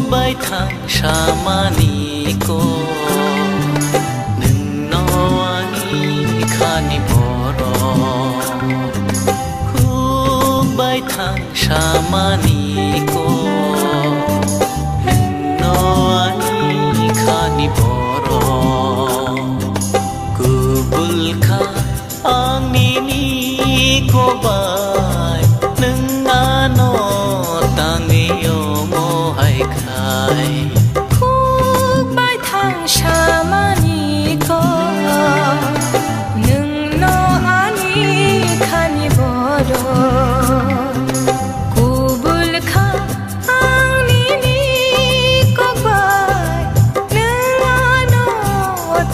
खुबाय थां सामानिको नोंनाव आंनि खानि बर' खुबाय थां सामानिको नोंनाव आंनि खानि बर' गुबुलखा आंनि निकोबाय नोंनानो ताङैयो महाय खाय खुबाय थां सामानिको नोंनाव आंनि खानि बर' गुबुलखा आंनि निकोबाय नोंनानो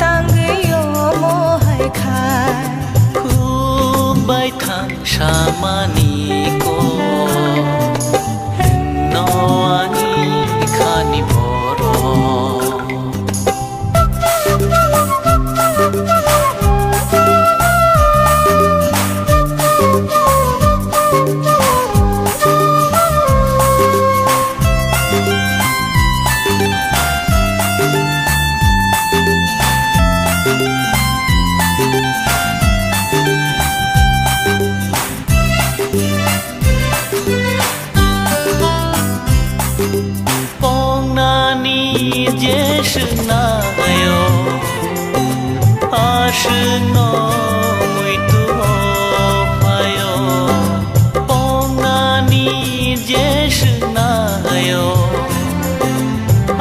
ताङैयो महाय खाय खुबाय थां सामानिको नोंनाव आंनि खानि बर' जेसनायो आशनो मुइतु फायो पोंगानी जेसनायो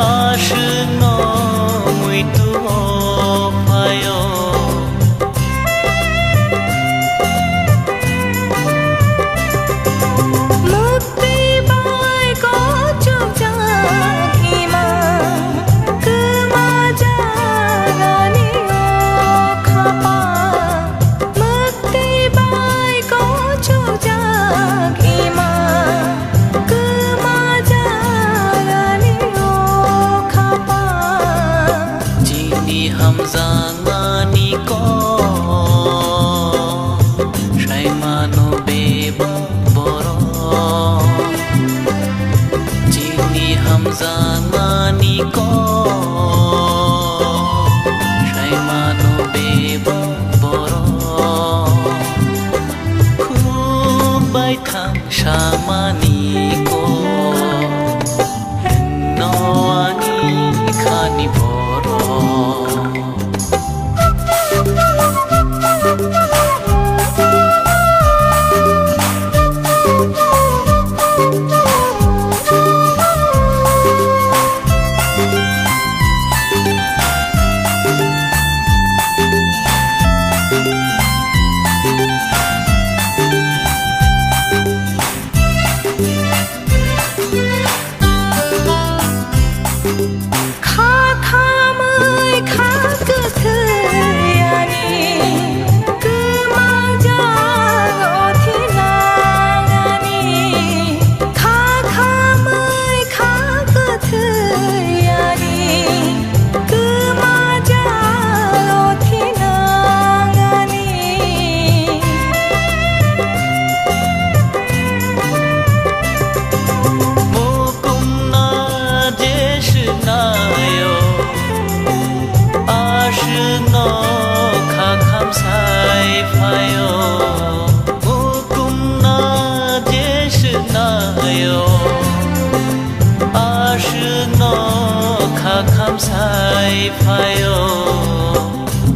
आशनो मुइतु फायो हमजामानिको साइमानो बेबो बरो जिनि हमजामानिको साइमानो बेबो बरो खुबाय थां सामानिको नोंनाव आंनि खानि बर'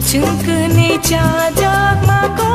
जोंखोनि जाजाक माको